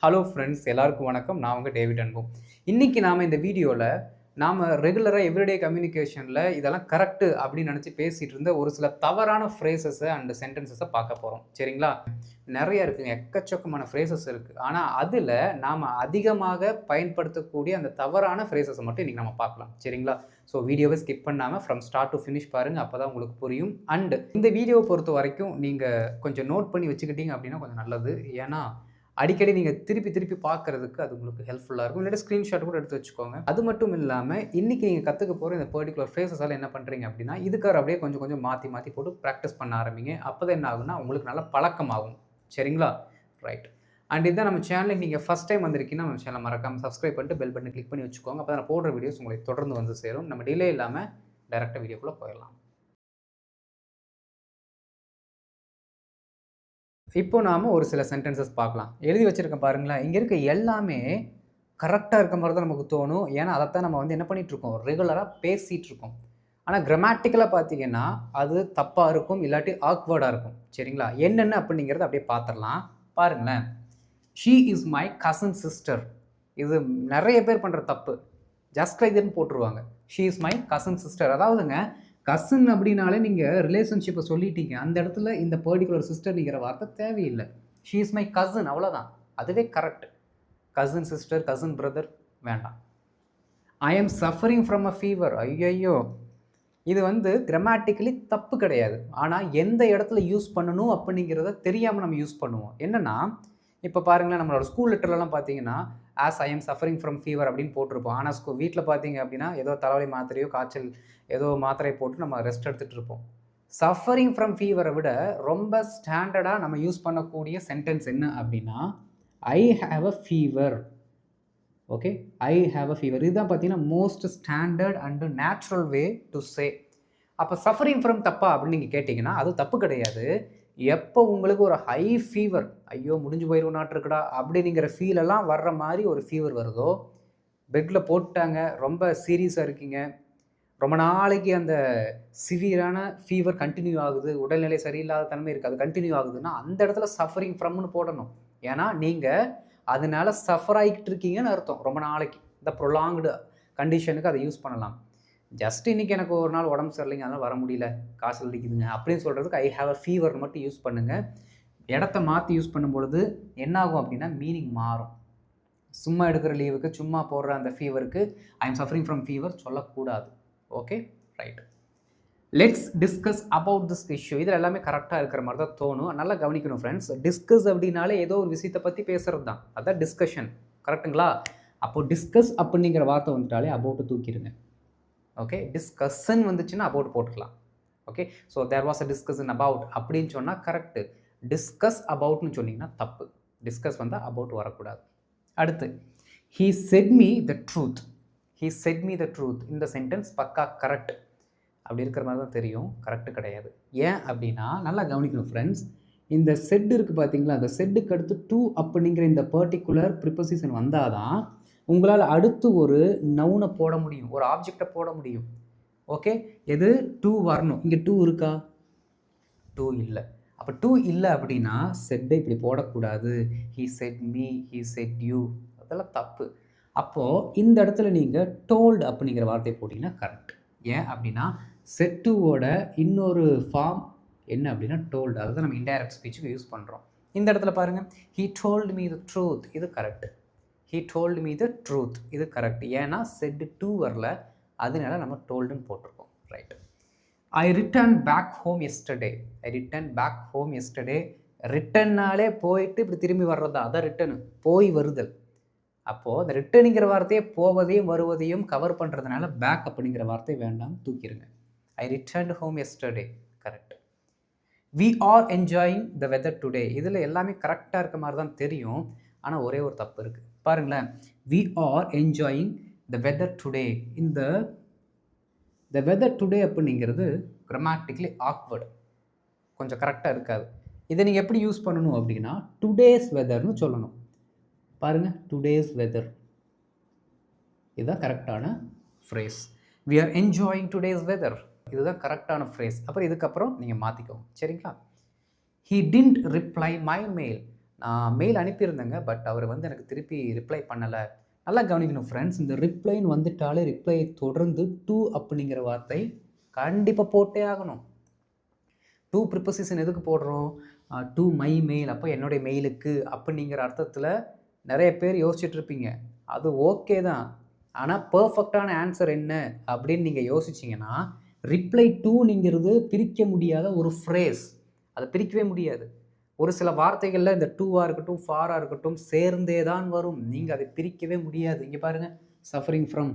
Hello friends, எல்லாருக்கும் வணக்கம். நான் உங்கள் டேவிட் அன்பு. இன்றைக்கி நாம் இந்த வீடியோவில் நாம் ரெகுலராக எவ்ரிடே கம்யூனிகேஷனில் இதெல்லாம் கரெக்டு அப்படின்னு நினச்சி பேசிகிட்டு இருந்த ஒரு சில தவறான ஃப்ரேசஸை அண்ட் சென்டென்சஸை பார்க்க போகிறோம். சரிங்களா? நிறைய இருக்குங்க, எக்கச்சக்கமான ஃப்ரேசஸ் இருக்குது. ஆனால் அதில் நாம் அதிகமாக பயன்படுத்தக்கூடிய அந்த தவறான ஃப்ரேசஸை மட்டும் இன்றைக்கி நம்ம பார்க்கலாம். சரிங்களா? ஸோ வீடியோவை ஸ்கிப் பண்ணாமல் ஃப்ரம் ஸ்டார்ட் டு ஃபினிஷ் பாருங்கள், அப்போ தான் உங்களுக்கு புரியும். அண்டு இந்த வீடியோவை பொறுத்த வரைக்கும் நீங்கள் கொஞ்சம் நோட் பண்ணி வச்சுக்கிட்டீங்க அப்படின்னா கொஞ்சம் நல்லது. ஏன்னா அடிக்கடி நீங்கள் திருப்பி பார்க்குறதுக்கு அது உங்களுக்கு ஹெல்ப்ஃபுல்லாக இருக்கும். இல்லாட்டி ஸ்க்ரீன்ஷாட் கூட எடுத்து வச்சுக்கோங்க. அது மட்டும் இல்லாமல் இன்றைக்கி நீங்கள் கற்றுக்க போகிற இந்த பர்டிகுலர் ஃப்ரேசஸால் என்ன பண்ணுறீங்க அப்படின்னா, இதுக்காக அப்படியே கொஞ்சம் மாற்றி போட்டு ப்ராக்டிஸ் பண்ண ஆரம்பிங்க. அப்போ தான் என்ன ஆகுன்னா உங்களுக்கு நல்லா பழக்கமாகும். சரிங்களா? ரைட். அண்ட் இதான் நம்ம சேனலுக்கு நீங்கள் ஃபஸ்ட் டைம் வந்திருக்கீங்கன்னா நம்ம சேனலை மறக்காமல் சப்ஸ்கிரைப் பண்ணிட்டு பெல் பட்டன் கிளிக் பண்ணி வச்சுக்கோங்க. அப்போ நான் போடுற வீடியோஸ் உங்களுக்கு தொடர்ந்து வந்து சேரும். நம்ம டிலே இல்லாமல் டைரெக்டாக வீடியோக்குள்ளே போயிடலாம். இப்போ நாம் ஒரு சில சென்டென்சஸ் பார்க்கலாம். எழுதி வச்சுருக்கேன் பாருங்களேன். இங்கே இருக்க எல்லாமே கரெக்டாக இருக்க மாதிரி தான் நமக்கு தோணும். ஏன்னா அதைத்தான் நம்ம என்ன பண்ணிகிட்ருக்கோம், ரெகுலராக பேசிகிட்ருக்கோம். ஆனால் கிராமட்டிக்கலாக பார்த்தீங்கன்னா அது தப்பாக இருக்கும், இல்லாட்டி ஆக்வர்டாக இருக்கும். சரிங்களா? என்னென்ன அப்படிங்கிறத அப்படியே பார்த்துடலாம். பாருங்களேன். She is my cousin sister. இது நிறைய பேர் பண்ணுற தப்பு. ஜஸ்ட் லைக் தட்னு போட்டுருவாங்க. She is my cousin sister. அதாவதுங்க, கசின் அப்படின்னாலே நீங்கள் ரிலேஷன்ஷிப்பை சொல்லிட்டீங்க. அந்த இடத்துல இந்த பர்டிகுலர் சிஸ்டர்ங்கிற வார்த்தை தேவையில்லை. ஷீ இஸ் மை கசின், அவ்வளோதான். அதுவே correct. Cousin sister, cousin brother வேண்டாம். I am suffering from a fever. ஐயோ, இது கிராமட்டிக்கலி தப்பு கிடையாது. ஆனால் எந்த இடத்துல யூஸ் பண்ணணும் அப்படிங்கிறத தெரியாமல் நம்ம யூஸ் பண்ணுவோம். என்னென்னா, இப்போ பாருங்களேன், நம்மளோட ஸ்கூல் லெட்டர்லாம் பார்த்தீங்கன்னா as I am suffering from fever அப்படின்னு போட்டிருப்போம். ஆனால் வீட்டில் பார்த்தீங்க அப்படின்னா ஏதோ தலைவலி மாத்திரையோ காய்ச்சல் ஏதோ மாத்திரையை போட்டு நம்ம ரெஸ்ட் எடுத்துகிட்டு இருப்போம். சஃபரிங் ஃப்ரம் ஃபீவரை விட ரொம்ப ஸ்டாண்டர்டாக நம்ம யூஸ் பண்ணக்கூடிய சென்டென்ஸ் என்ன அப்படின்னா, ஐ have a fever. Okay, I have a fever. இதுதான் பார்த்தீங்கன்னா most standard and natural way to say. அப்போ சஃபரிங் ஃப்ரம் தப்பா அப்படின்னு நீங்கள் கேட்டிங்கன்னா அது தப்பு கிடையாது. எப்போ உங்களுக்கு ஒரு ஹை ஃபீவர், ஐயோ முடிஞ்சு போயிடுவோம்னாட்டிருக்குடா அப்படிங்கிற ஃபீலெல்லாம் வர்ற மாதிரி ஒரு ஃபீவர் வருதோ, பெட்டில் போட்டாங்க, ரொம்ப சீரியஸாக இருக்கீங்க, ரொம்ப நாளைக்கு அந்த சிவியரான ஃபீவர் கண்டினியூ ஆகுது, உடல்நிலை சரியில்லாத தன்மை இருக்குது, அது கண்டினியூ ஆகுதுன்னா அந்த இடத்துல சஃபரிங் ஃப்ரம்னு போடணும். ஏன்னா நீங்கள் அதனால சஃபர் ஆகிக்கிட்டு இருக்கீங்கன்னு அர்த்தம். ரொம்ப நாளைக்கு இந்த ப்ரொலாங்டு கண்டிஷனுக்கு அதை யூஸ் பண்ணலாம். ஜஸ்ட் இன்றைக்கி எனக்கு ஒரு நாள் உடம்பு சரியில்லைங்க, அதனால் வர முடியல, காய்ச்சல் அடிக்குதுங்க அப்படின்னு சொல்கிறதுக்கு ஐ ஹாவ் அ ஃபீவர் மட்டும் யூஸ் பண்ணுங்கள். இடத்த மாற்றி யூஸ் பண்ணும்பொழுது என்னாகும் அப்படின்னா மீனிங் மாறும். சும்மா எடுக்கிற லீவுக்கு, சும்மா போடுற அந்த ஃபீவருக்கு I am suffering from fever சொல்லக்கூடாது. Okay, right. Let's discuss about this issue. இதில் எல்லாமே கரெக்டாக இருக்கிற மாதிரி தான் தோணும். நல்லா கவனிக்கணும் ஃப்ரெண்ட்ஸ். டிஸ்கஸ் அப்படின்னாலே ஏதோ ஒரு விஷயத்தை பற்றி பேசுகிறது தான், அதான் டிஸ்கஷன். கரெக்டுங்களா? அப்போது டிஸ்கஸ் அப்படிங்கிற வார்த்தை வந்துட்டாலே அபவுட்டு தூக்கிடுங்க. ஓகே, டிஸ்கஷன் வந்துச்சுன்னா அபவுட் போட்டுக்கலாம். Okay, so there was a discussion about அப்படின்னு சொன்னால் கரெக்டு. டிஸ்கஸ் அபவுட்னு சொன்னீங்கன்னா தப்பு. டிஸ்கஸ் வந்தால் அபவுட் வரக்கூடாது. அடுத்து, he set me the truth. He set me the truth. இந்த சென்டென்ஸ் பக்கா கரெக்ட் அப்படி இருக்கிற மாதிரி தான் தெரியும், கரெக்டு கிடையாது. ஏன் அப்படின்னா நல்லா கவனிக்கணும் ஃப்ரெண்ட்ஸ். இந்த செட் இருக்குது பார்த்தீங்களா, அந்த செட்டுக்கு அடுத்து டூ அப்படிங்கிற இந்த பர்டிகுலர் ப்ரிப்போசிஷன் வந்தால் தான் உங்களால் அடுத்து ஒரு நவுனை போட முடியும், ஒரு ஆப்ஜெக்டை போட முடியும். ஓகே, எது டூ வரணும். இங்கே டூ இருக்கா? டூ இல்லை. அப்போ டூ இல்லை அப்படின்னா செட்டை இப்படி போடக்கூடாது. He set me, he set you, அதெல்லாம் தப்பு. அப்போது இந்த இடத்துல நீங்கள் டோல்டு அப்படிங்கிற வார்த்தையை போட்டிங்கன்னா கரெக்ட். ஏன் அப்படின்னா செட் டூவோட இன்னொரு ஃபார்ம் என்ன அப்படின்னா டோல்டு. அதுதான் நம்ம இன்டைரக்ட் ஸ்பீச்சுக்கு யூஸ் பண்ணுறோம். இந்த இடத்துல பாருங்கள், he told me the truth, இது correct. He told me the truth, இது கரெக்ட். ஏன்னா செட் டூ வரல, அதனால நம்ம டோல்டுன்னு போட்டிருக்கோம். Right. I return back home yesterday. I return back home yesterday. ரிட்டர்னாலே போயிட்டு இப்படி திரும்பி வர்றதா, அதான் ரிட்டர்னு, போய் வருதல். அப்போது அந்த ரிட்டர்னுங்கிற வார்த்தையை போவதையும் வருவதையும் கவர் பண்ணுறதுனால பேக் அப்படிங்கிற வார்த்தை வேண்டாம், தூக்கிடுங்க. I return home yesterday, correct. We are enjoying the weather today. இதில் எல்லாமே கரெக்டாக இருக்க மாதிரி தான் தெரியும், ஆனால் ஒரே ஒரு தப்பு இருக்குது. பாருங்களேன், we are enjoying the weather today. இந்த த வெதர் டுடே அப்படிங்கிறது கிராமட்டிக்கலி ஆக்வர்டு, கொஞ்சம் கரெக்டாக இருக்காது. இதை நீங்கள் எப்படி யூஸ் பண்ணணும் அப்படின்னா டுடேஸ் வெதர்னு சொல்லணும். பாருங்கள், டுடேஸ் வெதர், இதுதான் கரெக்டான phrase. We are enjoying today's weather, இதுதான் கரெக்டான ஃப்ரேஸ். அப்புறம் இதுக்கப்புறம் நீங்கள் மாற்றிக்கோங்க. சரிங்களா? He didn't reply my mail. நான் மெயில் அனுப்பியிருந்தேங்க. பட் அவர் வந்து எனக்கு திருப்பி ரிப்ளை பண்ணல. நல்லா கவனிக்கணும் ஃப்ரெண்ட்ஸ். இந்த ரிப்ளைன்னு வந்துட்டாலே ரிப்ளையை தொடர்ந்து டூ அப்படிங்கிற வார்த்தை கண்டிப்பா போட்டே ஆகணும். டூ ப்ரிப்போசிஷன் எதுக்கு போடுறோம்? டூ மை மெயில், அப்போ என்னுடைய மெயிலுக்கு அப்படிங்கிற அர்த்தத்தில நெறைய பேர் யோசிச்சுட்டு இருப்பீங்க. அது ஓகே தான். ஆனா பெர்ஃபெக்ட்டான ஆன்சர் என்ன அப்படின்னு நீங்க யோசிச்சீங்கன்னா, ரிப்ளை டூங்கிறது பிரிக்க முடியாத ஒரு ஃப்ரேஸ். அத பிரிக்கவே முடியாது. ஒரு சில வார்த்தைகள்ல இந்த டூவா இருக்கட்டும், ஃபாரா இருக்கட்டும் சேர்ந்தே தான் வரும். நீங்க அதை பிரிக்கவே முடியாது. இங்க பாருங்க, சஃபரிங் ஃப்ரம்.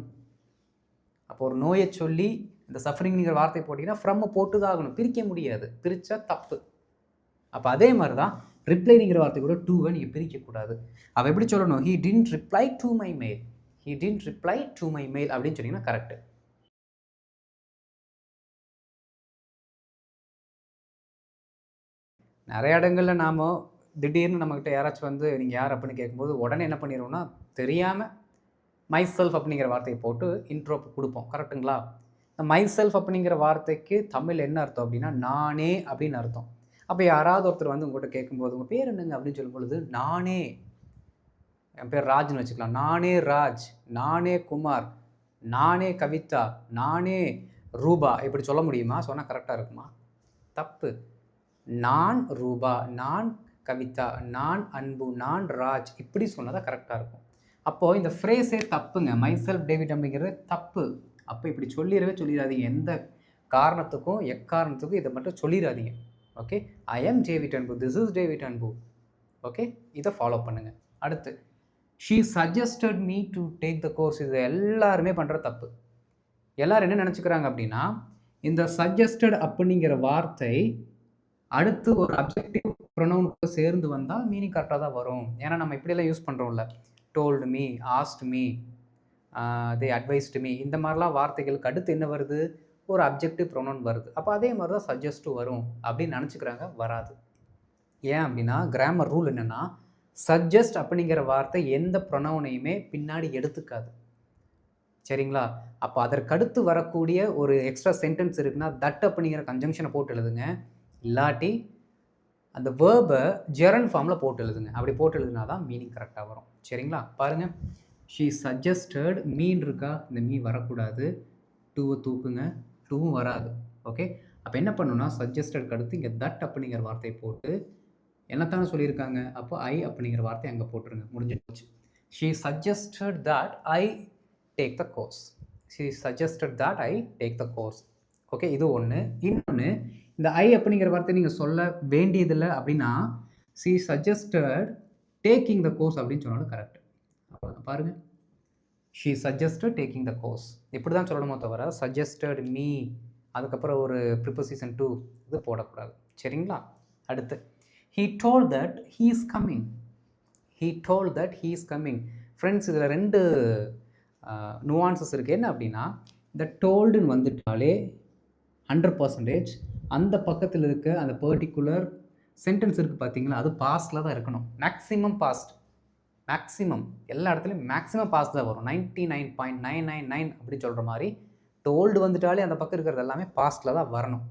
அப்போ ஒரு நோய சொல்லி இந்த சஃபரிங்ங்கிற வார்த்தை போட்டீங்கன்னா, ஃப்ரம் போட்டு தான் ஆகணும். பிரிக்க முடியாது. பிரிச்சா தப்பு. அப்ப அதே மாரி தான் ரிப்ளைங்கிற வார்த்தை கூட டூவ நீங்க பிரிக்கக்கூடாது. அப்ப எப்படி சொல்லணும்? He didn't reply to my mail. He didn't reply to my mail அப்படின்னு சொன்னீங்கன்னா கரெக்ட். நெறைய இடங்கள்ல நாம திடீர்னு நம்மகிட்ட யாராச்சும் வந்து நீங்க யார் அப்படின்னு கேட்கும்போது, உடனே என்ன பண்ணிருவோம்னா, தெரியாம மை செல்ஃப் அப்படிங்கிற வார்த்தைய போட்டு இன்ட்ரோ குடுப்போம். கரெக்ட்டுங்களா? இந்த மை செல்ஃப் அப்படிங்கிற வார்த்தைக்கு தமிழ்ல என்ன அர்த்தம் அப்படின்னா, நானே அப்படின்னு அர்த்தம். அப்ப யாராவது ஒருத்தர் வந்து உங்ககிட்ட கேட்கும்போது, "உங்க பேர் என்னங்க?" அப்படின்னு சொல்லும்பொழுது, நானே, என் பேர் ராஜ்ன்னு வச்சுக்கலாம். நானே ராஜ், நானே குமார், நானே கவிதா, நானே ரூபா இப்படி சொல்ல முடியுமா? சொன்னா கரெக்ட்டா இருக்குமா? தப்பு. நான் ரூபா, நான் கவிதா, நான் அன்பு, நான் ராஜ் இப்படி சொன்னா தான் கரெக்ட்டா இருக்கும். அப்போ இந்த ஃப்ரேஸே தப்புங்க. மை செல்ஃப் டேவிட் அப்படிங்கிறது தப்பு. அப்போ இப்படி சொல்லிறாதீங்க. எந்த காரணத்துக்கும், எக்காரணத்துக்கும் இத மட்டும் சொல்லிறாதீங்க. Okay. I am David Anbu. This is David Anbu. Okay. இத ஃபாலோ பண்ணுங்க. அடுத்து, she suggested me to take the course. இது எல்லாருமே பண்ற தப்பு. எல்லாரும் என்ன நெனச்சுக்கிறாங்க அப்படின்னா, இந்த சஜஸ்டட் அப்படிங்கிற வார்த்தை அடுத்து ஒரு அப்ஜெக்டிவ் ப்ரொனவுன் கூட சேர்ந்து வந்தா மீனிங் கரெக்ட்டா தான் வரும். ஏன்னா நம்ம இப்படியெல்லாம் யூஸ் பண்றோம்ல. Told me, asked me, they advised me இந்த மாரிலாம் வார்த்தைகளுக்கு அடுத்து என்ன வருது? ஒரு அப்ஜெக்டிவ் ப்ரொனவுன் வருது. அப்ப அதே மாரி தான் சஜஸ்ட்டும் வரும் அப்படின்னு நெனச்சுக்கிறாங்க. வராது. ஏன் அப்படின்னா, கிராமர் ரூல் என்னன்னா, சஜஸ்ட் அப்படிங்கிற வார்த்தை எந்த ப்ரொனவுனையுமே பின்னாடி எடுத்துக்காது. சரிங்களா? அப்ப அதற்கடுத்து வரக்கூடிய ஒரு எக்ஸ்ட்ரா சென்டென்ஸ் இருக்குன்னா, தட் அப்படிங்கிற கன்ஜங்ஷன போட்டு எழுதுங்க. இல்லாட்டி அந்த வேர்ப ஜெரண்ட் ஃபார்ம்ல போட்டு எழுதுங்க. அப்படி போட்டு எழுதுனா தான் மீனிங் கரெக்ட்டா வரும். சரிங்களா? பாருங்க. ஷி சஜஸ்டட் மீன் இருக்கா? இந்த மீ வரக்கூடாது. டூவ தூக்குங்க. டூவும் வராது. ஓகே. அப்ப என்ன பண்ணணும்னா, சஜஸ்டட்க்கு அடுத்து இங்க தட் அப்படிங்கிற வார்த்தைய போட்டு என்னத்தானே சொல்லியிருக்காங்க. அப்போ ஐ அப்படிங்கிற வார்த்தைய அங்க போட்டுருங்க. முடிஞ்சு போச்சு. She suggested that I take the course. She suggested that I take the course. Okay. இது ஒண்ணு. இன்னொன்னு, இந்த ஐ அப்படிங்கிற வார்த்தைய நீங்க சொல்ல வேண்டியதில்ல அப்படின்னா, she suggested taking the course அப்படின்னு சொன்னாலும் கரெக்ட். பாருங்க. She suggested taking the course. இப்படி தான் சொல்லணுமோ தவிர, சஜஸ்டட் மீ அதுக்கப்புறம் ஒரு ப்ரிப்போசிஷன் டூ இது போடக்கூடாது. சரிங்களா? அடுத்து, he told that he is coming. he told that he is coming. Friends இதில் 2 நுவான்சஸ் இருக்குது. என்ன அப்படின்னா, இந்த டோல்டுன்னு வந்துட்டாலே 100% அந்த பக்கத்தில் இருக்க அந்த பர்ட்டிகுலர் சென்டென்ஸ் இருக்குது பார்த்தீங்களா, அது பாஸ்டில் தான் இருக்கணும். Maximum past. மேக்ஸிமம் எல்லா இடத்துலையும் மேக்ஸிமம் பாஸ்ட் தான் வரும். 99.999 அப்படின்னு சொல்கிற மாதிரி டோல்டு வந்துட்டாலே அந்த பக்கம் இருக்கிறது எல்லாமே பாஸ்டில் தான் வரணும்.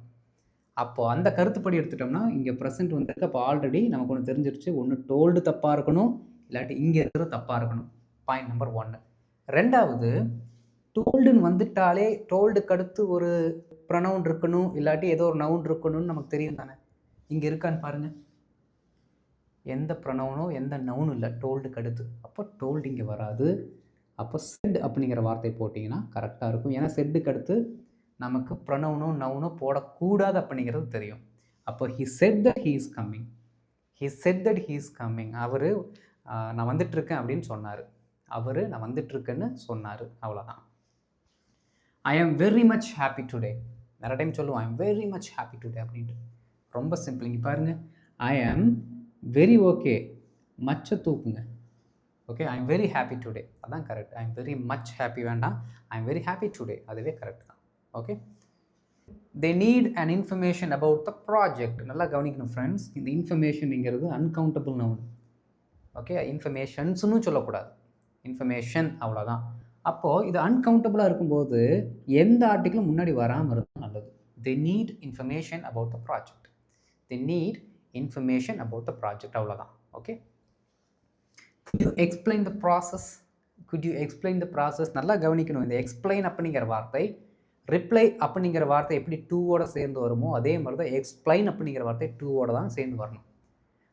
அப்போ அந்த கருத்துப்படி எடுத்துட்டோம்னா, இங்க பிரசன்ட் வந்திருக்கு. அப்போ ஆல்ரெடி நமக்கு ஒண்ணு தெரிஞ்சிருச்சு. ஒண்ணு டோல்டு தப்பா இருக்கணும். இல்லாட்டி இங்க இருக்கிறது தப்பா இருக்கணும். Point number 1. 2வது, டோல்டுன்னு வந்துட்டாலே டோல்டுக்கு அடுத்து ஒரு ப்ரொனவுன் இருக்கணும். இல்லாட்டி ஏதோ ஒரு நவுன் இருக்கணும்னு நமக்கு தெரியும் தானே. இங்க இருக்கான்னு பாருங்க. எந்த ப்ரொனவுனோ எந்த நவுனும் இல்ல டோல்டுக்கு அடுத்து. அப்போ டோல்டு இங்க வராது. அப்போ செட் அப்படிங்கிற வார்த்தை போட்டீங்கன்னா கரெக்ட்டா இருக்கும். ஏன்னா செட்டுக்கு அடுத்து நமக்கு ப்ரொனவுனோ நவுனோ போடக்கூடாது அப்படிங்கிறது தெரியும். அப்போ he said that he is coming. He said that he is coming. அவரு நான் வந்துட்டுருக்கேன் அப்படின்னு சொன்னாரு. அவரு நான் வந்துட்டுருக்கேன்னு சொன்னாரு. அவ்வளோதான். I am very much happy today. நிறைய டைம் சொல்லுவோம் I am very much happy today அப்படின்ட்டு. ரொம்ப சிம்பிள். இங்கே பாருங்க. ஐ ஆம் வெரி ஓகே. மச்ச தூக்குங்க. Okay. I am very happy today. அதான் correct. I am very much happy வேண்டாம். I am very happy today. அதுவே கரெக்ட் தான். Okay. They need an information about the project. நல்லா கவனிக்கணும் ஃப்ரெண்ட்ஸ். இந்த இன்ஃபர்மேஷன்ங்கிறது அன்கவுண்டபிள் நவுன். ஓகே. இன்ஃபர்மேஷன்ஸ்னு சொல்லக்கூடாது. இன்ஃபர்மேஷன் அவ்வளோதான். அப்போது இது அன்கவுண்டபிளாக இருக்கும்போது எந்த ஆர்டிக்கிளும் முன்னாடி வராமல் இருந்தால் நல்லது. They need information about the project. They need information about the project அவ்வளோதான். Okay, could you explain the process? could you explain the process? நல்லா கவனிக்கணும். இந்த எக்ஸ்பிளைன் அப்படிங்கிற வார்த்தை ரிப்ளை அப்படிங்கிற வார்த்தை எப்படி டூவோட சேர்ந்து வருமோ அதே மாதிரி தான் எக்ஸ்பிளைன் அப்படிங்கிற வார்த்தை டூவோட தான் சேர்ந்து வரணும்.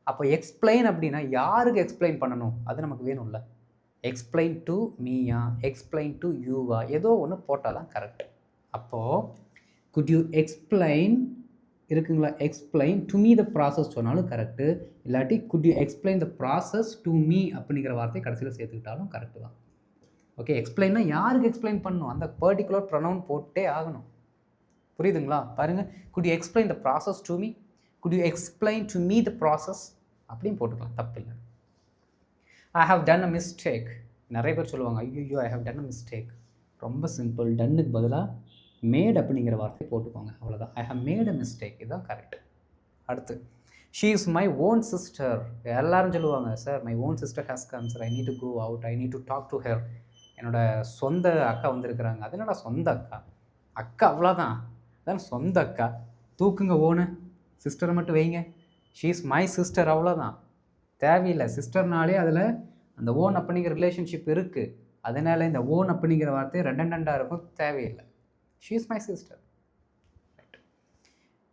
அப்போ எக்ஸ்பிளைன் அப்படின்னா யாருக்கு எக்ஸ்பிளைன் பண்ணணும் அது நமக்கு வேணும்ல. எக்ஸ்பிளைன் டு மீயா, எக்ஸ்பிளைன் டு யூவா, ஏதோ ஒன்று போட்டால் தான் கரெக்ட். அப்போது குட் யூ எக்ஸ்பிளைன் இருக்குங்களா, explain to me the process சொன்னாலும் கரெக்டு, இல்லாட்டி good you explain the process to me அப்படிங்கிற வார்த்தை கடைசியில் சேர்த்துக்கிட்டாலும் கரெக்டு தான். ஓகே, எக்ஸ்பிளைன்னா யாருக்கு எக்ஸ்பிளைன் பண்ணணும் அந்த பர்டிகுலர் ப்ரொனவுன் போட்டே ஆகணும். புரியுதுங்களா? பாருங்கள், could you explain the process to me, could you explain to me the process அப்படின்னு போட்டுக்கலாம், தப்பு இல்லை. I have done a mistake. நிறைய பேர் சொல்லுவாங்க ஐயோ I have done a mistake. ரொம்ப சிம்பிள், டன்னுக்கு பதிலாக மேட் அப்படிங்கிற வார்த்தை போட்டுக்கோங்க, அவ்வளோதான். I have made a mistake, இதுதான் கரெக்ட். அடுத்து, she is my own sister. எல்லாரும் சொல்லுவாங்க sir my own sister has come sir, I need to go out, I need to talk to her. என்னோட சொந்த அக்கா வந்திருக்கிறாங்க. அது என்னடா சொந்த அக்கா, அக்கா அவ்வளோதான், அதான் சொந்த அக்கா. தூக்குங்க ஓனு, சிஸ்டரை மட்டும் வைங்க. ஷீ இஸ் மை சிஸ்டர், அவ்வளோதான், தேவையில்லை. சிஸ்டர்னாலே அதில் அந்த ஓன் அப்படிங்கிற ரிலேஷன்ஷிப் இருக்குது, அதனால் இந்த ஓன் அப்படிங்கிற வார்த்தை ரெண்டண்டாக இருக்கும், தேவையில்லை. She is my sister.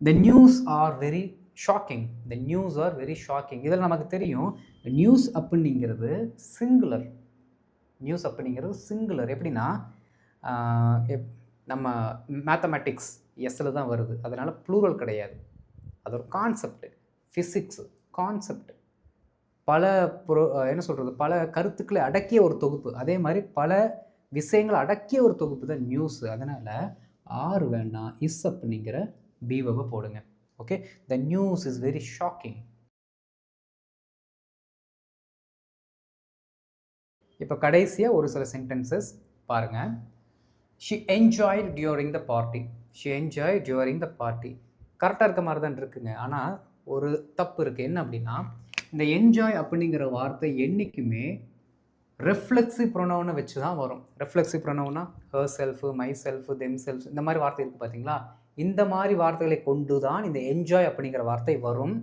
The news are very shocking. The news are very shocking. இதில் நமக்கு தெரியும் நியூஸ் அப்படிங்கிறது சிங்குலர். நியூஸ் அப்படிங்கிறது சிங்குலர். எப்படின்னா நம்ம மேத்தமெட்டிக்ஸ் எஸ்ஸில் தான் வருது, அதனால் ப்ளூரல் கிடையாது. அது ஒரு கான்செப்ட், ஃபிசிக்ஸு கான்செப்ட், பல என்ன சொல்கிறது, பல கருத்துக்களை அடக்கிய ஒரு தொகுப்பு. அதே மாதிரி பல விஷயங்களை அடக்கிய ஒரு தொகுப்பு தான் நியூஸு. அதனால் ஆர் வேண்டாம், இஸ் அப்படிங்கிற பீவவை போடுங்க. Okay, the news is very shocking. இப்போ கடைசியாக ஒரு சில சென்டென்சஸ் பாருங்கள். She enjoyed during the party. She enjoy during the party கரெக்டாக இருக்க மாதிரி தான் இருக்குங்க. ஆனால் ஒரு தப்பு இருக்குது. என்ன அப்படின்னா, இந்த என்ஜாய் அப்படிங்கிற வார்த்தை என்றைக்குமே ரெஃப்ளெக்சிவ் ப்ரொனவுனை வச்சு தான் வரும். ரெஃப்ளெக்சிவ் ப்ரொனவுனா her self, my self, them self, இந்த மாதிரி வார்த்தை இருக்குது பார்த்தீங்களா. இந்த மாதிரி வார்த்தைகளை கொண்டு தான் இந்த என்ஜாய் அப்படிங்கிற வார்த்தை வரும்.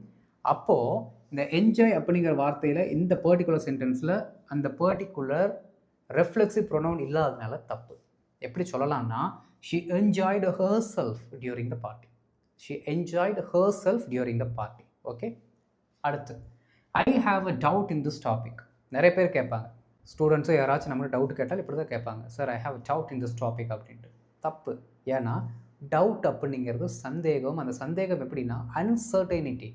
அப்போது இந்த என்ஜாய் அப்படிங்கிற வார்த்தையில் இந்த பர்டிகுலர் சென்டென்ஸில் அந்த பர்டிகுலர் ரெஃப்ளெக்சிவ் ப்ரொனவுன் இல்லாததுனால தப்பு. எப்படி சொல்லலாம்னா, she enjoyed her self during the party. She enjoyed her self during the party. Okay, அடுத்து, I have a doubt in this topic. நிறைய பேர் கேட்பாங்க, ஸ்டூடெண்ட்ஸோ யாராச்சும் நம்மளுக்கு டவுட் கேட்டால் இப்படி தான் கேட்பாங்க, sir I have a doubt in this topic அப்படின்ட்டு. தப்பு. ஏன்னா டவுட் அப்படிங்கிறது சந்தேகம். அந்த சந்தேகம் எப்படின்னா அன்சர்டைனிட்டி,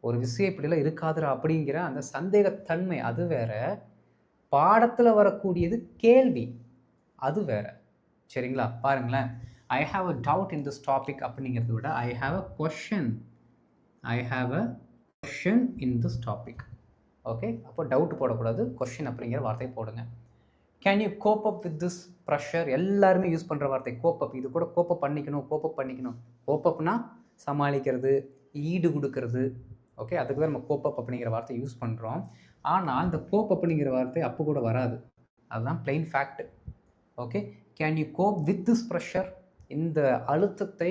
ஒரு விஷயம் இப்படிலாம் இருக்காதுரா அப்படிங்கிற அந்த சந்தேகத்தன்மை, அது வேற. பாடத்தில் வரக்கூடியது கேள்வி, அது வேற. சரிங்களா? பாருங்களேன், I have a doubt in this topic அப்படிங்கிறத விட I have a question, I have a question in this topic. Okay, அப்போ டவுட் போடக்கூடாது, கொஷின் அப்படிங்கிற வார்த்தையை போடுங்க. Can you cope up with this pressure? எல்லாருமே யூஸ் பண்ணுற வார்த்தை கோப்பப். இது கூட கோப்பப் பண்ணிக்கணும், கோப்பப் பண்ணிக்கணும். கோப்பப்னா சமாளிக்கிறது, ஈடு கொடுக்கறது. ஓகே, அதுக்கு தான் நம்ம கோப்பப் அப்படிங்கிற வார்த்தை யூஸ் பண்ணுறோம். ஆனால் இந்த கோப் அப்படிங்கிற வார்த்தை அப்போ கூட வராது, அதுதான் plain fact. Okay, can you cope with this pressure? இந்த அழுத்தத்தை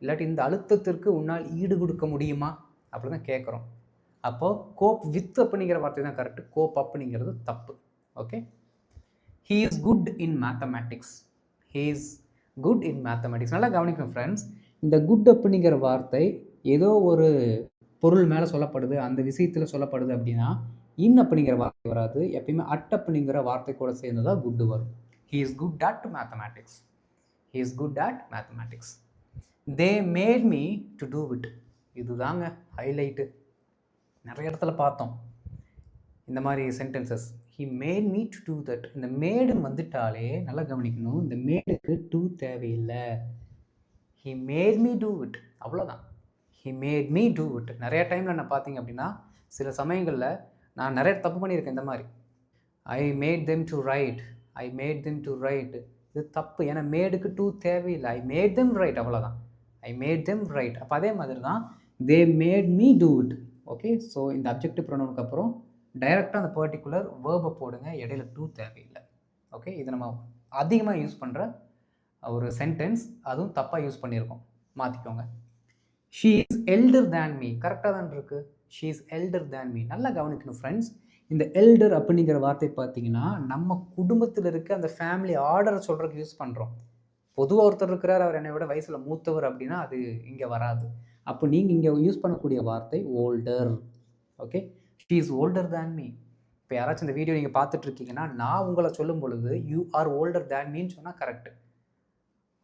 இல்லாட்டி இந்த அழுத்தத்திற்கு உன்னால் ஈடு கொடுக்க முடியுமா அப்படி தான் கேட்குறோம். அப்போது கோப் வித் அப்படிங்கிற வார்த்தை தான் கரெக்டு, கோப் அப்படிங்கிறது தப்பு. Okay, he is good in mathematics. He is good in mathematics. நல்லா கவனிக்கணும் ஃப்ரெண்ட்ஸ், இந்த குட் அப்படிங்கிற வார்த்தை ஏதோ ஒரு பொருள் மேலே சொல்லப்படுது, அந்த விஷயத்தில் சொல்லப்படுது அப்படின்னா இன் அப்படிங்கிற வார்த்தை வராது. எப்பயுமே அட் அப்படிங்கிற வார்த்தை கூட சேர்ந்து தான் குட் வரும். He is good at mathematics. He is good at mathematics. They made me to do it. இதுதாங்க ஹைலைட்டு. நிறைய இடத்துல பார்த்தோம் இந்த மாதிரி sentences. He made me to do that. இந்த மேடுன்னு வந்துட்டாலே நல்லா கவனிக்கணும், இந்த மேடுக்கு டூ தேவையில்லை. He made me do it, அவ்வளோதான். He made me do it. நிறைய டைமில் நான் பார்த்தீங்க அப்படின்னா சில சமயங்களில் நான் நிறைய தப்பு பண்ணியிருக்கேன் இந்த மாதிரி. I made them to right, I made them to right. இது தப்பு, ஏன்னா மேடுக்கு டூ தேவையில்லை. ஐ மேட் தெம் ரைட், அவ்வளோதான். I made them right. அப்போ அதே மாதிரி தான் தே made me do it. Okay, so இந்த அப்ஜெக்டிவ் ப்ரொனவுனுக்கு அப்புறம் டைரெக்டாக அந்த பர்டிகுலர் வேர்பை போடுங்க, இடையில டூ தேவையில்லை. ஓகே, இது நம்ம அதிகமாக யூஸ் பண்ணுற ஒரு சென்டென்ஸ், அதுவும் தப்பாக யூஸ் பண்ணியிருக்கோம், மாற்றிக்கோங்க. She his elder than me. கரெக்டாக தான் இருக்குது. She his elder than me. நல்லா கவனிக்கணும் ஃப்ரெண்ட்ஸ். இந்த எல்டர் அப்படிங்கிற வார்த்தை பார்த்தீங்கன்னா நம்ம குடும்பத்தில் இருக்க அந்த ஃபேமிலி ஆர்டரை சொல்கிறதுக்கு யூஸ் பண்ணுறோம். பொதுவாக ஒருத்தர் இருக்கிறார், அவர் என்னை விட வயசில் மூத்தவர் அப்படின்னா அது இங்கே வராது. அப்போ நீங்கள் இங்கே யூஸ் பண்ணக்கூடிய வார்த்தை older. Okay, she is older than me. இப்போ யாராச்சும் இந்த வீடியோ நீங்கள் பார்த்துட்டு இருக்கீங்கன்னா நான் உங்களை சொல்லும் பொழுது யூ ஆர் ஓல்டர் தேன் மீன்னு சொன்னால் கரெக்டு.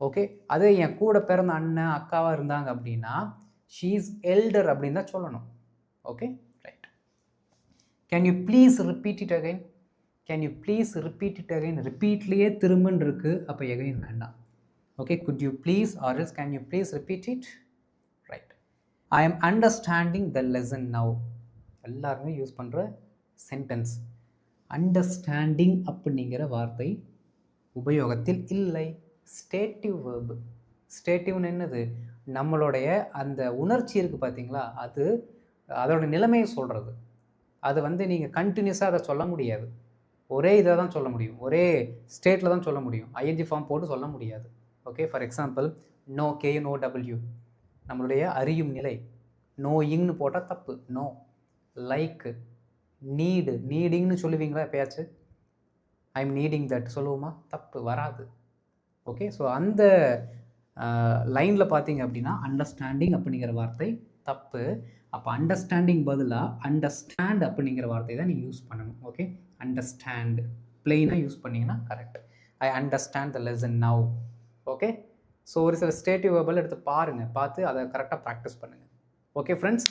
ஓகே, அதே என் கூட பிறந்த அண்ணன் அக்காவாக இருந்தாங்க அப்படின்னா ஷீ இஸ் எல்டர் அப்படின்னு தான் சொல்லணும். Okay, right. Can you please repeat it again? Can you please repeat it again? ரிப்பீட்லேயே திரும்பன்னு இருக்குது, அப்போ எகைன் வேண்டாம். Okay, could you please or else can you please repeat it? Right. I am understanding the lesson now. எல்லாருமே use பண்ணுற sentence. Understanding அப்படிங்கிற வார்த்தை உபயோகத்தில் இல்லை. ஸ்டேட்டிவ் வேர்பு. ஸ்டேட்டிவ்னு என்னது? நம்மளுடைய அந்த உணர்ச்சி இருக்குது பார்த்தீங்களா, அது அதோட நிலைமையை சொல்கிறது. அது வந்து நீங்கள் கண்டினியூஸாக அதை சொல்ல முடியாது. ஒரே இதை தான் சொல்ல முடியும், ஒரே ஸ்டேட்டில் தான் சொல்ல முடியும். ஐஎன்ஜி ஃபார்ம் போட்டு சொல்ல முடியாது. Okay, for example no, KNOW நம்மளுடைய அறியும் நிலை. நோயிங்னு போட்டால் தப்பு. நோ. லைக்கு, நீடு, நீடிங்னு சொல்லுவீங்களா எப்பயாச்சும்? ஐ எம் நீடிங் தட் சொல்லுவோமா? தப்பு, வராது. ஓகே, ஸோ அந்த லைனில் பார்த்தீங்க அப்படின்னா அண்டர்ஸ்டாண்டிங் அப்படிங்கிற வார்த்தை தப்பு. அப்போ அண்டர்ஸ்டாண்டிங் பதிலாக அண்டர்ஸ்டாண்ட் அப்படிங்கிற வார்த்தை தான் நீங்கள் யூஸ் பண்ணணும். ஓகே, அண்டர்ஸ்டாண்ட் பிளெயினாக யூஸ் பண்ணிங்கன்னா correct. I understand the lesson now. Okay, so ஒரு சில ஸ்டேட்டிவ் வேர்பல் எடுத்து பாருங்கள், பார்த்து அதை கரெக்டாக ப்ராக்டிஸ் பண்ணுங்கள். Okay friends,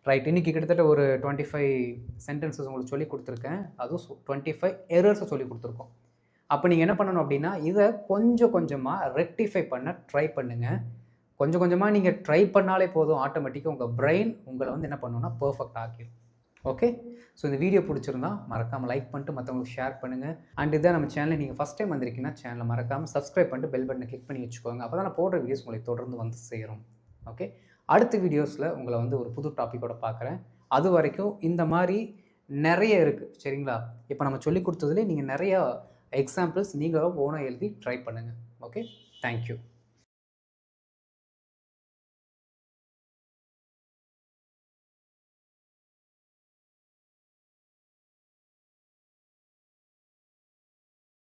right. இன்றைக்கி கிட்டத்தட்ட ஒரு 25 சென்டென்சஸ் உங்களுக்கு சொல்லி கொடுத்துருக்கேன். அதுவும் 25 எரர்ஸை சொல்லி கொடுத்துருக்கோம். அப்போ நீங்கள் என்ன பண்ணணும் அப்படின்னா இதை கொஞ்சம் கொஞ்சமாக ரெக்டிஃபை பண்ண ட்ரை பண்ணுங்கள். கொஞ்சம் கொஞ்சமாக நீங்கள் ட்ரை பண்ணாலே போதும், ஆட்டோமேட்டிக்காக உங்கள் பிரெயின் உங்களை வந்து என்ன பண்ணணும்னா பர்ஃபெக்ட் ஆகிடும். ஓகே, ஸோ இந்த வீடியோ பிடிச்சிருந்தா மறக்காமல் லைக் பண்ணிட்டு மற்றவங்களுக்கு ஷேர் பண்ணுங்கள். அண்ட் இதான் நம்ம சேனலில் நீங்கள் ஃபஸ்ட் டைம் வந்திருக்கீங்கன்னா சேனலை மறக்காமல் சப்ஸ்கிரைப் பண்ணிட்டு பெல் பட்டனை கிளிக் பண்ணி வச்சுக்கோங்க. அப்போ தான் நான் போடுற வீடியோஸ் உங்களுக்கு தொடர்ந்து வந்து சேரும். ஓகே, அடுத்த வீடியோஸில் உங்களை வந்து ஒரு புது டாப்பிக்கோட பார்க்குறேன். அது வரைக்கும் இந்த மாதிரி நிறைய இருக்குது சரிங்களா. இப்போ நம்ம சொல்லி கொடுத்ததுலேயே நீங்கள் நிறையா எக்ஸாம்பிள்ஸ் நீங்களும் ஓனாக எழுதி ட்ரை பண்ணுங்கள். Okay, thank you.